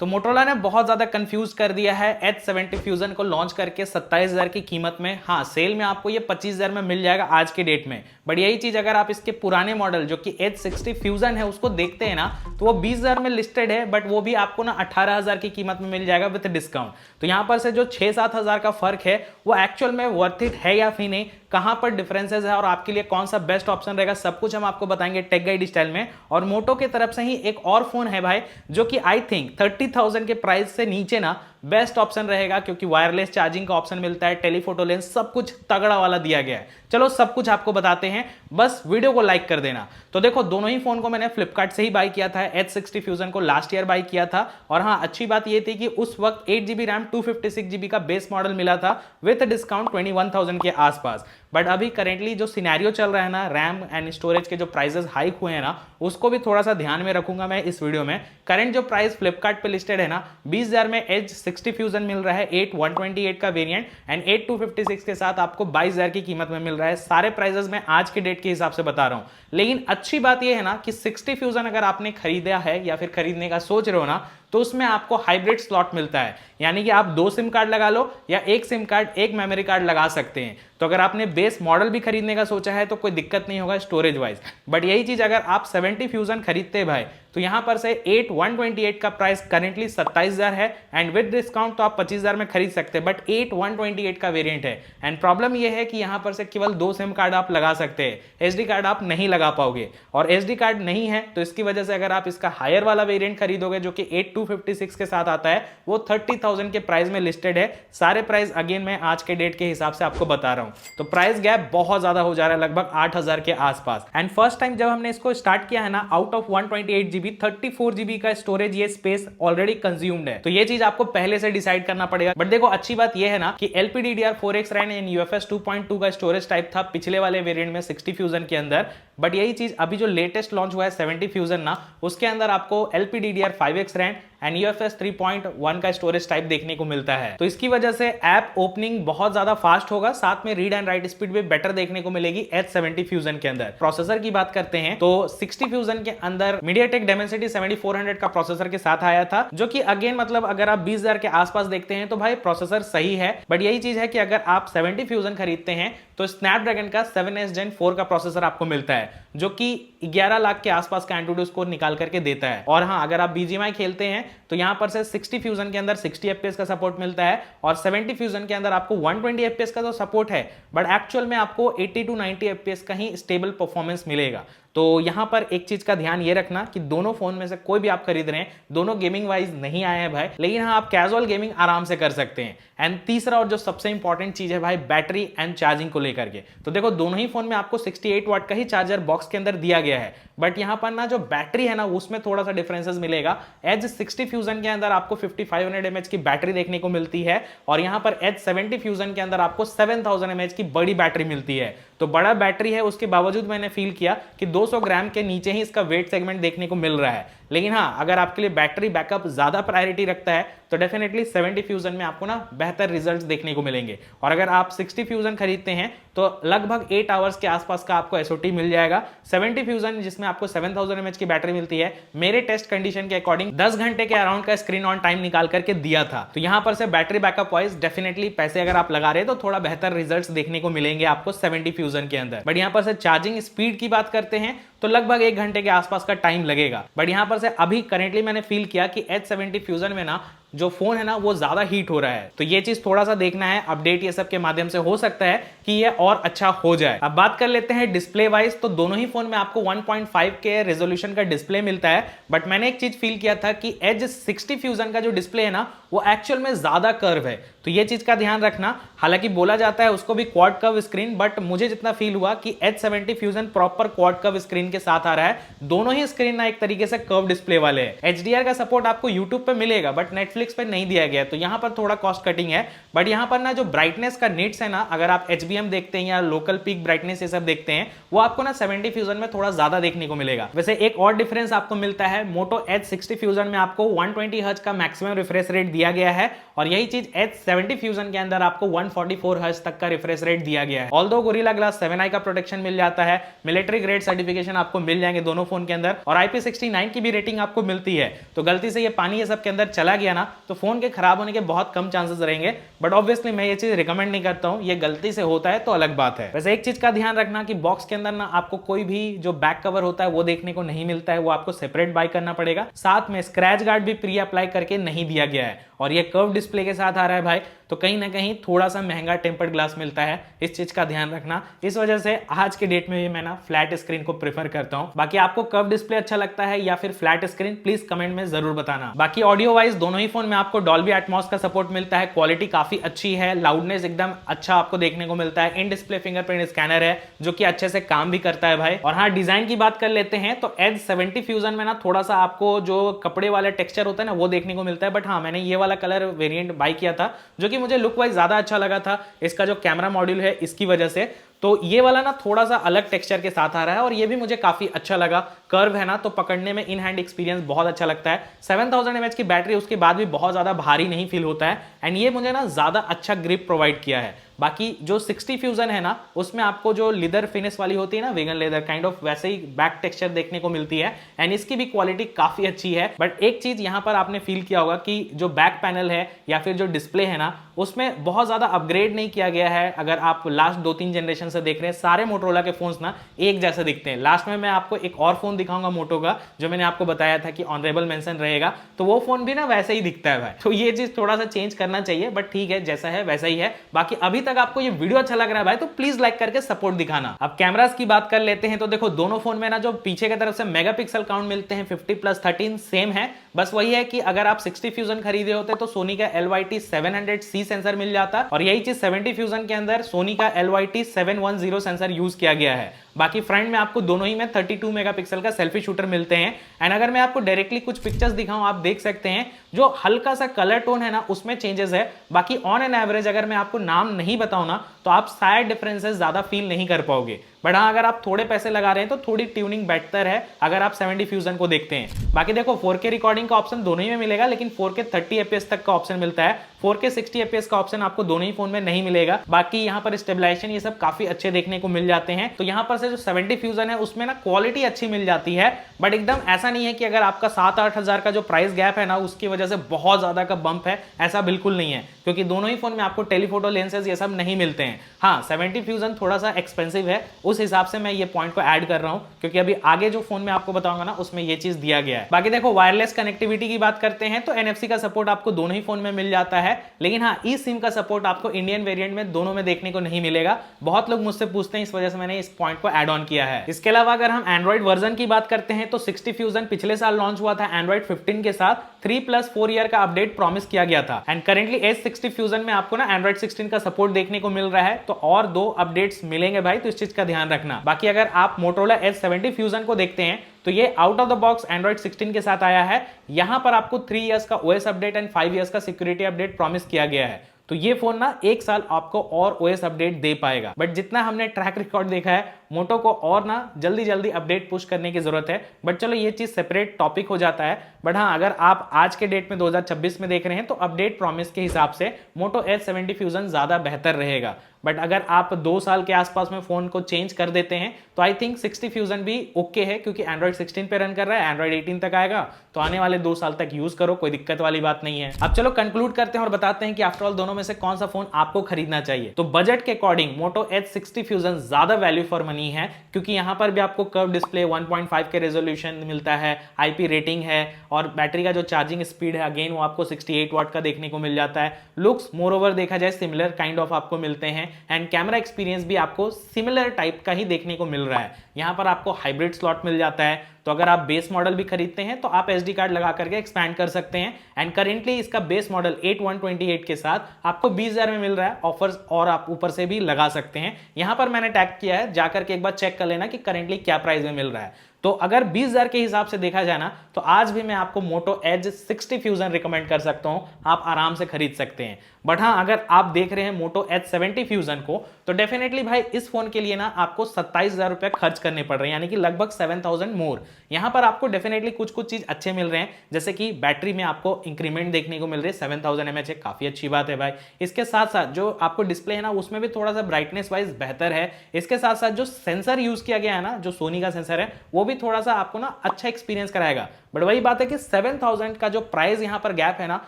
तो मोटोरोला ने बहुत ज्यादा कंफ्यूज कर दिया है H70 फ्यूजन को लॉन्च करके 27,000 की कीमत में। हाँ, सेल में आपको ये 25,000 में मिल जाएगा आज के डेट में, बट यही चीज अगर आप इसके पुराने मॉडल जो कि H60 फ्यूजन है उसको देखते हैं ना, तो वो 20,000 में लिस्टेड है, बट वो भी आपको ना 18,000 की कीमत में मिल जाएगा विद डिस्काउंट। तो यहाँ पर से जो 6-7 हजार का फर्क है वो एक्चुअल में वर्थ इट है या फिर नहीं, कहां पर डिफरेंसेस है और आपके लिए कौन सा बेस्ट ऑप्शन रहेगा, सब कुछ हम आपको बताएंगे टेक गाइड स्टाइल में। और मोटो की तरफ से ही एक और फोन है भाई, जो कि आई थिंक 30,000 के प्राइस से नीचे ना बेस्ट ऑप्शन रहेगा, क्योंकि वायरलेस चार्जिंग का ऑप्शन मिलता है, टेलीफोटो लेंस, सब कुछ तगड़ा वाला दिया गया है। चलो सब कुछ आपको बताते हैं, बस वीडियो को लाइक कर देना। तो देखो, दोनों ही फोन को मैंने फ्लिपकार्ट से ही बाय किया था। H60 फ्यूजन को लास्ट ईयर बाय किया था, और हाँ, अच्छी बात यह थी कि उस वक्त 8GB रैम 256GB का बेस मॉडल मिला था विथ डिस्काउंट 21,000 के आसपास। बट अभी करेंटली जो सिनेरियो चल रहा है ना, रैम एंड स्टोरेज के जो प्राइसेस हाइक हुए हैं ना, उसको भी थोड़ा सा ध्यान में रखूंगा मैं इस वीडियो में। करंट जो प्राइस फ्लिपकार्ट पे लिस्टेड है ना, 20,000 में H60 फ्यूजन मिल रहा है, 8128 का वेरिएंट, एंड 8256 के साथ आपको 22,000 की कीमत में मिल रहा है। सारे प्राइसेस मैं आज के डेट के हिसाब से बता रहा हूं। लेकिन अच्छी बात यह है ना कि 60 फ्यूजन अगर आपने खरीदा है या फिर खरीदने का सोच रहे हो ना, तो उसमें आपको हाइब्रिड स्लॉट मिलता है, यानी कि आप 2 सिम कार्ड लगा लो या 1 सिम कार्ड 1 मेमोरी कार्ड लगा सकते हैं। तो अगर आपने बेस मॉडल भी खरीदने का सोचा है तो कोई दिक्कत नहीं होगा स्टोरेज वाइज। बट यही चीज अगर आप 70 फ्यूजन खरीदते हैं भाई, तो यहां पर से 8128 का प्राइस करेंटली 27,000 है, एंड विद डिस्काउंट तो आप 25,000 में खरीद सकते हैं, बट 8128 का वेरिएंट है। एंड प्रॉब्लम यह है कि यहां पर से केवल 2 सिम कार्ड आप लगा सकते हैं, एसडी कार्ड आप नहीं लगा पाओगे, और एसडी कार्ड नहीं है तो इसकी वजह से अगर आप इसका हायर वाला वेरिएंट खरीदोगे जो कि 8256 के साथ आता है, वो 30,000 के प्राइस में लिस्टेड है। सारे प्राइस अगेन मैं आज के डेट के हिसाब से आपको बता रहा हूं, तो प्राइस गैप बहुत ज्यादा हो जा रहा है, लगभग 8,000 के आसपास। एंड फर्स्ट टाइम जब हमने इसको स्टार्ट किया है ना, आउट ऑफ 128GB 34GB का स्टोरेज ये स्पेस ऑलरेडी कंज्यूम्ड है, तो ये चीज आपको पहले से डिसाइड करना पड़ेगा। बट देखो, अच्छी बात ये है ना कि LPDDR4X रैम एंड UFS 2.2 का स्टोरेज टाइप था पिछले वाले वेरिएंट में 60 फ्यूजन के अंदर, बट यही चीज अभी जो लेटेस्ट लॉन्च हुआ है 70 फ्यूजन ना, उसके अंदर आपको LPDDR5X रैम एंड UFS 3.1 का स्टोरेज टाइप देखने को मिलता है। तो इसकी वजह से ऐप ओपनिंग बहुत ज्यादा फास्ट होगा, साथ में रीड एंड राइट स्पीड भी बेटर देखने को मिलेगी H70 फ्यूजन के अंदर। प्रोसेसर की बात करते हैं तो 60 फ्यूजन के अंदर MediaTek Dimensity 7400 का प्रोसेसर के साथ आया था, जो कि अगेन मतलब अगर आप 20,000 के आसपास देखते हैं तो भाई प्रोसेसर सही है। बट यही चीज है कि अगर आप 70 फ्यूजन खरीदते हैं तो स्नैपड्रैगन का 7S Gen 4 का प्रोसेसर आपको मिलता है, जो कि 11 लाख के आसपास का एंटूडो स्कोर निकाल करके देता है। और हाँ, अगर आप BGMI खेलते हैं तो यहां पर से 60 फ्यूजन के अंदर 60 FPS का सपोर्ट मिलता है, और 70 फ्यूजन के अंदर आपको 120 FPS का तो सपोर्ट है, बट एक्चुअल में आपको 80 to 90 FPS का ही स्टेबल परफॉर्मेंस मिलेगा। तो यहां पर एक चीज का ध्यान ये रखना कि दोनों फोन में से कोई भी आप खरीद रहे हैं, दोनों गेमिंग वाइज नहीं आए हैं भाई, लेकिन हाँ, आप कैजुअल गेमिंग आराम से कर सकते हैं। एंड तीसरा और जो सबसे इंपॉर्टेंट चीज है भाई, बैटरी एंड चार्जिंग को लेकर के, तो देखो दोनों ही फोन में आपको 68 वाट का ही चार्जर बॉक्स के अंदर दिया गया है, बट यहां पर ना जो बैटरी है ना, उसमें थोड़ा सा डिफरेंसेस मिलेगा। H60 फ्यूजन के अंदर आपको 5500 mAh की बैटरी देखने को मिलती है, और यहां पर H70 फ्यूजन के अंदर आपको 7000 mAh की बड़ी बैटरी मिलती है। तो बड़ा बैटरी है, उसके बावजूद मैंने फील किया कि 200 ग्राम के नीचे ही इसका वेट सेगमेंट देखने को मिल रहा है। लेकिन हाँ, अगर आपके लिए बैटरी बैकअप ज्यादा प्रायोरिटी रखता है तो डेफिनेटली 70 फ्यूजन में आपको ना बेहतर रिजल्ट्स देखने को मिलेंगे। और अगर आप 60 फ्यूजन खरीदते हैं तो लगभग 8 आवर्स के आसपास का आपको SOT मिल जाएगा। 70 फ्यूजन जिसमें आपको 7000 mAh की बैटरी मिलती है, मेरे टेस्ट कंडीशन के अकॉर्डिंग 10 घंटे के अराउंड का स्क्रीन ऑन टाइम निकाल करके दिया था। तो यहां पर से बैटरी बैकअप वाइज डेफिनेटली पैसे अगर आप लगा रहे हैं तो थोड़ा बेहतर रिजल्ट्स देखने को मिलेंगे आपको 70 फ्यूजन के अंदर। बट यहां पर से चार्जिंग स्पीड की बात करते हैं तो लगभग 1 घंटे के आसपास का टाइम लगेगा। बट यहां पर से अभी करेंटली मैंने फील किया कि H70 फ्यूजन में ना जो फोन है ना वो ज्यादा हीट हो रहा है, तो ये चीज थोड़ा सा देखना है। अपडेट ये सब के माध्यम से हो सकता है कि ये और अच्छा हो जाए। अब बात कर लेते हैं डिस्प्ले वाइज, तो दोनों ही फोन में आपको 1.5 के रेजोल्यूशन का डिस्प्ले मिलता है, बट मैंने एक चीज फील किया था कि H60 फ्यूजन का जो डिस्प्ले है ना, वो एक्चुअल में ज्यादा कर्व है, तो ये चीज का ध्यान रखना। हालांकि बोला जाता है उसको भी क्वाड कर्व स्क्रीन, बट मुझे जितना फील हुआ कि H70 fusion proper quad curve screen के साथ आ रहा है। दोनों ही स्क्रीन ना एक तरीके से कर्व डिस्प्ले वाले हैं। HDR का सपोर्ट आपको YouTube पे मिलेगा, बट Netflix नेटफ्लिक्स पे नहीं दिया गया है, तो यहाँ पर थोड़ा कॉस्ट कटिंग है। बट यहाँ पर ना जो ब्राइटनेस का नीड्स है ना, अगर आप HBM देखते हैं या लोकल पीक ब्राइटनेस ये सब देखते हैं, वो आपको ना 70 फ्यूजन में थोड़ा ज्यादा देखने को मिलेगा। वैसे एक और डिफरेंस आपको मिलता है, मोटो H60 फ्यूजन में आपको 120 हर्ट्ज का मैक्सिमम रिफ्रेश रेट दिया गया है, और यही चीज H70 फ्यूजन के अंदर आपको 144 हर्ट्ज तक का रिफ्रेश रेट दिया गया है। ऑल्दो गोरिल्ला ग्लास 7i का प्रोटेक्शन मिल जाता है, मिलिट्री ग्रेड सर्टिफिकेशन आपको मिल जाएंगे दोनों फोन के अंदर, और IP69 की भी रेटिंग आपको मिलती है। तो गलती से ये पानी ये सब के अंदर चला गया ना, तो फोन के खराब होने के बहुत कम चांसेस रहेंगे। बट ऑब्वियसली मैं ये चीज रिकमेंड नहीं करता हूं, ये गलती से होता है तो अलग बात है। वैसे एक चीज का ध्यान रखना कि बॉक्स के अंदर ना आपको कोई भी जो बैक कवर होता है वो देखने को नहीं मिलता है, वो आपको सेपरेट बाय करना पड़ेगा। साथ में स्क्रैच गार्ड भी प्री अप्लाई करके नहीं दिया गया है, और ये कर्व डिस्प्ले के साथ आ रहा है भाई, तो कहीं ना कहीं थोड़ा सा महंगा टेम्पर्ड ग्लास मिलता है, इस चीज का ध्यान रखना। इस वजह से आज के डेट में मैं ना फ्लैट स्क्रीन को प्रेफर करता हूं। बाकी आपको कर्व डिस्प्ले अच्छा लगता है या फिर फ्लैट स्क्रीन, प्लीज कमेंट में जरूर बताना। बाकी ऑडियो वाइज दोनों ही फोन में आपको डॉल्बी एटमॉस का सपोर्ट मिलता है, क्वालिटी काफी अच्छी है, लाउडनेस एकदम अच्छा आपको देखने को मिलता है, इन डिस्प्ले फिंगरप्रिंट स्कैनर है जो कि अच्छे से काम भी करता है भाई। और हाँ, डिजाइन की बात कर लेते हैं तो H70 फ्यूजन में ना थोड़ा सा आपको जो कपड़े वाला टेक्सचर होता है ना वो देखने को मिलता है। बट हाँ, मैंने ये वाला कलर वेरिएंट बाय किया था जो कि मुझे लुक वाइज ज्यादा अच्छा लगा था, इसका जो कैमरा मॉड्यूल है इसकी वजह से। तो ये वाला ना थोड़ा सा अलग टेक्सचर के साथ आ रहा है, और ये भी मुझे काफी अच्छा लगा। कर्व है ना, तो पकड़ने में इन हैंड एक्सपीरियंस बहुत अच्छा लगता है। 7000 mAh की बैटरी, उसके बाद भी बहुत ज्यादा भारी नहीं फील होता है, एंड ये मुझे ना ज्यादा अच्छा ग्रिप प्रोवाइड किया है। बाकी जो 60 फ्यूजन है ना, उसमें आपको जो लेदर फिनिश वाली होती है ना, वेगन लेदर काइंड ऑफ, वैसे ही बैक टेक्सचर देखने को मिलती है, एंड इसकी भी क्वालिटी काफी अच्छी है। बट एक चीज यहां पर आपने फील किया होगा कि जो बैक पैनल है या फिर जो डिस्प्ले है ना, उसमें बहुत ज्यादा अपग्रेड नहीं किया गया है। अगर आप लास्ट 2-3 जनरेशन से देख रहे हैं, सारे मोटोरोला के फोन्स ना एक जैसे दिखते हैं। लास्ट में मैं आपको एक और फोन दिखाऊंगा मोटो का, जो मैंने आपको बताया था कि ऑनरेबल मेंशन रहेगा, तो वो फोन भी ना वैसे ही दिखता है भाई। तो ये चीज थोड़ा सा चेंज करना चाहिए, बट ठीक है, जैसा है वैसा ही है। बाकी अभी तक आपको ये वीडियो अच्छा लग रहा है भाई, तो प्लीज लाइक करके सपोर्ट दिखाना। अब कैमरास की बात कर लेते हैं, तो देखो दोनों फोन में ना जो पीछे की तरफ से मेगापिक्सल काउंट मिलते हैं 50+13 सेम है। बस वही है कि अगर आप 60 फ्यूजन खरीदे होते तो सोनी का LYT-700C सेंसर मिल जाता, और यही चीज 70 फ्यूजन के अंदर सोनी का LYT-710 सेंसर यूज किया गया है। बाकी फ्रंट में आपको दोनों ही में 32 मेगापिक्सल का सेल्फी शूटर मिलते हैं। एंड अगर मैं आपको डायरेक्टली कुछ पिक्चर्स दिखाऊं, आप देख सकते हैं जो हल्का सा कलर टोन है ना, उसमें चेंजेस है। बाकी ऑन एन एवरेज अगर मैं आपको नाम नहीं बताऊं ना, तो आप शायद डिफरेंसेस ज्यादा फील नहीं कर पाओगे। बट हाँ, अगर आप थोड़े पैसे लगा रहे हैं तो थोड़ी ट्यूनिंग बेहतर है अगर आप 70 फ्यूजन को देखते हैं। बाकी देखो 4K रिकॉर्डिंग का ऑप्शन दोनों ही में मिलेगा, लेकिन 4K 30 fps तक का ऑप्शन मिलता है। 4K 60 fps का ऑप्शन आपको दोनों ही फोन में नहीं मिलेगा। बाकी यहाँ पर स्टेबलाइजेशन ये सब काफी अच्छे देखने को मिल जाते हैं। तो यहाँ पर से जो 70 फ्यूजन है उसमें ना क्वालिटी अच्छी मिल जाती है, बट एकदम ऐसा नहीं है कि अगर आपका 7-8 हजार का जो प्राइस गैप है ना, उसकी वजह से बहुत ज्यादा का बंप है, ऐसा बिल्कुल नहीं है। क्योंकि दोनों ही फोन में आपको टेलीफोटो लेंसेज ये सब नहीं मिलते हैं। हाँ, 70 फ्यूजन थोड़ा सा एक्सपेंसिव है, उस हिसाब से मैं ये पॉइंट को ऐड कर रहा हूं, क्योंकि अभी आगे जो फोन में आपको बताऊंगा ना, उसमें ये चीज दिया गया है। बाकी देखो वायरलेस कनेक्टिविटी की बात करते हैं तो NFC का सपोर्ट आपको दोनों ही फोन में मिल जाता है, लेकिन हाँ, ई सिम का सपोर्ट आपको इंडियन वेरिएंट में दोनों में देखने को नहीं मिलेगा। बहुत लोग मुझसे पूछते हैं, इस वजह से मैंने इस पॉइंट को ऐड ऑन किया है। इसके अलावा अगर हम एंड्रॉइड वर्जन की बात करते हैं तो 60 फ्यूजन पिछले साल लॉन्च हुआ था एंड्रॉइड 15 के साथ, 3+4 ईयर का अपडेट प्रॉमिस किया गया था। एंड करेंटली H60 फ्यूजन में आपको ना एंड्रॉइड 16 का सपोर्ट देखने को मिल रहा है, तो और 2 अपडेट्स मिलेंगे भाई, तो इस चीज का ध्यान रखना। बाकी अगर आप मोटोरोला H70 फ्यूजन को देखते हैं तो ये out of the box Android 16 के साथ आया है। यहां पर आपको 3 इयर्स का OS अपडेट एंड 5 इयर्स का सिक्योरिटी अपडेट प्रॉमिस किया गया है। तो ये फोन ना 1 साल आपको और OS अपडेट दे पाएगा। बट जितना हमने ट्रैक रिकॉर्ड देखा है, मोटो को और ना जल्दी जल्दी अपडेट पुश करने की जरूरत है। बट चलो ये चीज सेपरेट टॉपिक हो जाता है। बट हाँ, अगर आप आज के डेट में 2026 में देख रहे हैं तो अपडेट प्रॉमिस के हिसाब से मोटो H70 फ्यूजन ज्यादा बेहतर रहेगा। बट अगर आप 2 साल के आसपास में फोन को चेंज कर देते हैं तो आई थिंक 60 फ्यूजन भी ओके है, क्योंकि एंड्रॉइड 16 पे रन कर रहा है, एंड्रॉइड 18 तक आएगा, तो आने वाले 2 साल तक यूज करो, कोई दिक्कत वाली बात नहीं है। अब चलो कंक्लूड करते हैं और बताते हैं कि आफ्टरऑल दोनों में से कौन सा फोन आपको खरीदना चाहिए। तो बजट के अकॉर्डिंग मोटो H60 फ्यूजन ज्यादा वैल्यू फॉर मनी है, क्योंकि यहां पर भी आपको कर्व डिस्प्ले 1.5 के रेजोल्यूशन मिलता है, IP रेटिंग है, और बैटरी का जो चार्जिंग स्पीड है अगेन वो आपको 68 वाट का देखने को मिल जाता है। लुक्स मोर ओवर देखा जाए सिमिलर काइंड ऑफ आपको मिलते हैं, एंड कैमरा एक्सपीरियंस भी आपको सिमिलर टाइप का ही देखने को मिल रहा है। यहां पर आपको हाइब्रिड स्लॉट मिल जाता है, तो अगर आप बेस मॉडल भी खरीदते हैं तो आप SD कार्ड लगा करके एक्सपैंड कर सकते हैं। एंड करेंटली इसका बेस मॉडल 8128 के साथ आपको 20,000 में मिल रहा है ऑफर्स, और आप ऊपर से भी लगा सकते हैं। यहां पर मैंने टैग किया है, जाकर के एक बार चेक कर लेना कि करेंटली क्या प्राइस में मिल रहा है। तो अगर 20,000 के हिसाब से देखा जाए ना, तो आज भी मैं आपको मोटो एज 60 फ्यूजन रिकमेंड कर सकता हूं, आप आराम से खरीद सकते हैं। बट हाँ, अगर आप देख रहे हैं मोटो एच 70 फ्यूजन को, तो डेफिनेटली भाई इस फोन के लिए ना आपको 27,000 रुपए खर्च करने पड़ रहे हैं, यानी कि लगभग 7,000 मोर। यहां पर आपको डेफिनेटली कुछ कुछ चीज अच्छे मिल रहे हैं, जैसे कि बैटरी में आपको इंक्रीमेंट देखने को मिल रही है, 7000 mAh है, काफी अच्छी बात है भाई। इसके साथ साथ जो आपको डिस्प्ले है ना, उसमें भी थोड़ा सा ब्राइटनेस वाइज बेहतर है। इसके साथ साथ जो सेंसर यूज किया गया है ना, जो सोनी का सेंसर है, वो भी थोड़ा सा आपको ना अच्छा एक्सपीरियंस कराएगा। बट वही बात है कि 7000 का जो प्राइस यहां पर गैप है ना,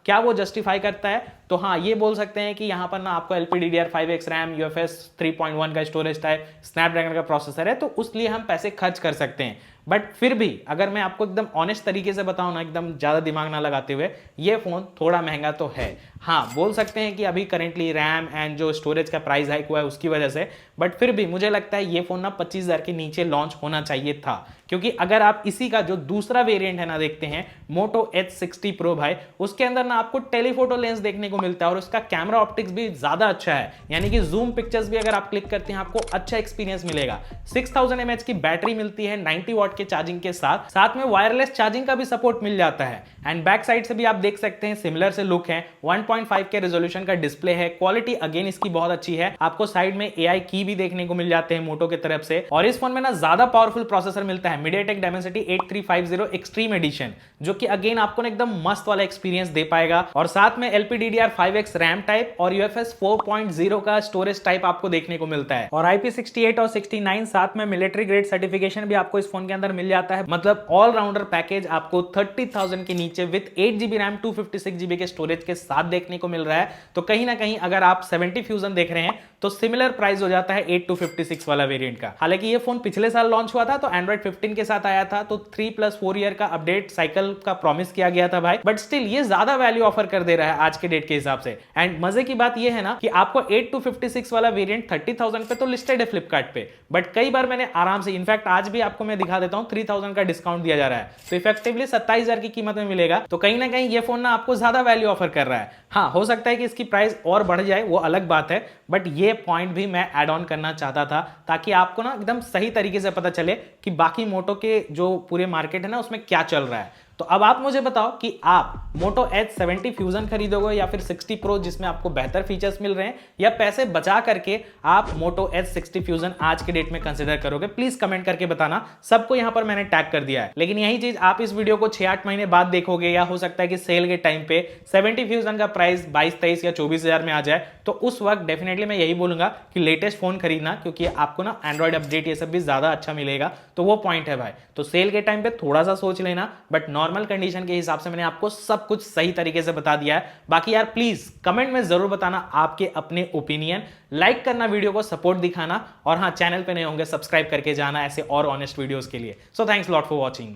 क्या वो जस्टिफाई करता है? तो हाँ, ये बोल सकते हैं कि यहां पर ना आपको LPDDR5X रैम, UFS 3.1 का स्टोरेज टाइप, स्नैपड्रैगन का प्रोसेसर है, तो उस लिए हम पैसे खर्च कर सकते हैं। बट फिर भी अगर मैं आपको एकदम ऑनेस्ट तरीके से बताऊं ना, एकदम ज्यादा दिमाग ना लगाते हुए, ये फोन थोड़ा महंगा तो है। हाँ, बोल सकते हैं कि अभी करेंटली रैम एंड जो स्टोरेज का प्राइस हाइक हुआ है उसकी वजह से, बट फिर भी मुझे लगता है ये फोन ना 25,000 के नीचे लॉन्च होना चाहिए था। क्योंकि अगर आप इसी का जो दूसरा वेरिएंट है ना देखते हैं, मोटो H60 Pro भाई, उसके अंदर ना आपको टेलीफोटो लेंस देखने को मिलता है और उसका कैमरा ऑप्टिक्स भी ज्यादा अच्छा है, यानी कि जूम पिक्चर्स भी अगर आप क्लिक करते हैं आपको अच्छा एक्सपीरियंस मिलेगा। 6000 mAh की बैटरी मिलती है 90 वॉट के चार्जिंग के साथ, साथ में वायरलेस चार्जिंग का भी सपोर्ट मिल जाता है। एंड बैक साइड से भी आप देख सकते हैं सिमिलर से लुक है, 1.5 के रेजोल्यूशन का डिस्प्ले है, क्वालिटी अगेन इसकी बहुत अच्छी है। आपको साइड में AI की भी देखने को मिल जाते हैं मोटो की तरफ से, और इस फोन में ना ज्यादा पावरफुल प्रोसेसर मिलता है, MediaTek Dimensity 8350 एक्सट्रीम एडिशन, जो कि अगेन आपको ना एकदम मस्त वाला एक्सपीरियंस दे पाएगा। और साथ में LPDDR5X रैम टाइप और UFS 4.0 का स्टोरेज टाइप आपको देखने को मिलता है, और IP68 और 69 साथ में मिलिट्री ग्रेड सर्टिफिकेशन भी आपको इस फोन के अंदर मिल जाता है। मतलब ऑलराउंडर पैकेज आपको 30,000 के नीचे विद 8GB रैम 256GB के स्टोरेज के साथ देखने को मिल रहा है। तो कहीं ना कहीं अगर आप 70 फ्यूजन देख रहे हैं तो सिमिलर प्राइस हो जाता है 8256 वाला वेरिएंट का। हालांकि ये फोन पिछले साल लॉन्च हुआ था, तो Android 15 के साथ आया था, तो 3+4 ईयर का अपडेट साइकिल का प्रॉमिस किया गया था भाई, बट स्टिल ये ज्यादा वैल्यू ऑफर कर दे रहा है आज के डेट के हिसाब से। एंड मजे की बात ये है ना कि आपको 8256 वाला वेरिएंट 30,000 पे तो लिस्टेड है फ्लिपकार्ट पे, बट कई बार मैंने आराम से, इनफैक्ट आज भी आपको मैं दिखा देता हूं, 3000 का डिस्काउंट दिया जा रहा है, तो इफेक्टिवली 27,000 की कीमत में मिलेगा। तो कहीं ना कहीं ये फोन ना आपको ज्यादा वैल्यू ऑफर कर रहा है। हाँ, हो सकता है कि इसकी प्राइस और बढ़ जाए, वो अलग बात है, बट ये पॉइंट भी मैं ऐड ऑन करना चाहता था ताकि आपको ना एकदम सही तरीके से पता चले कि बाकी मोटो के जो पूरे मार्केट है ना उसमें क्या चल रहा है। तो अब आप मुझे बताओ कि आप मोटो H70 फ्यूजन खरीदोगे या फिर 60 प्रो जिसमें आपको बेहतर फीचर्स मिल रहे हैं, या पैसे बचा करके आप मोटो H60 फ्यूजन आज के डेट में कंसिडर करोगे? प्लीज कमेंट करके बताना, सबको यहां पर मैंने टैग कर दिया है। लेकिन यही चीज आप इस वीडियो को 6-8 महीने बाद देखोगे, या हो सकता है कि सेल के टाइम पे 70 फ्यूजन का प्राइस 22-23 या 24,000 में आ जाए, तो उस वक्त डेफिनेटली मैं यही बोलूंगा कि लेटेस्ट फोन खरीदना, क्योंकि आपको ना एंड्रॉइड अपडेट ये सब भी ज्यादा अच्छा मिलेगा। तो वो पॉइंट है भाई, तो सेल के टाइम पे थोड़ा सा सोच लेना, बट नॉर्मल कंडीशन के हिसाब से मैंने आपको सब कुछ सही तरीके से बता दिया है। बाकी यार प्लीज कमेंट में जरूर बताना आपके अपने ओपिनियन, लाइक करना, वीडियो को सपोर्ट दिखाना, और हाँ, चैनल पे नए होंगे सब्सक्राइब करके जाना ऐसे और ऑनेस्ट वीडियोस के लिए। So thanks lot for watching.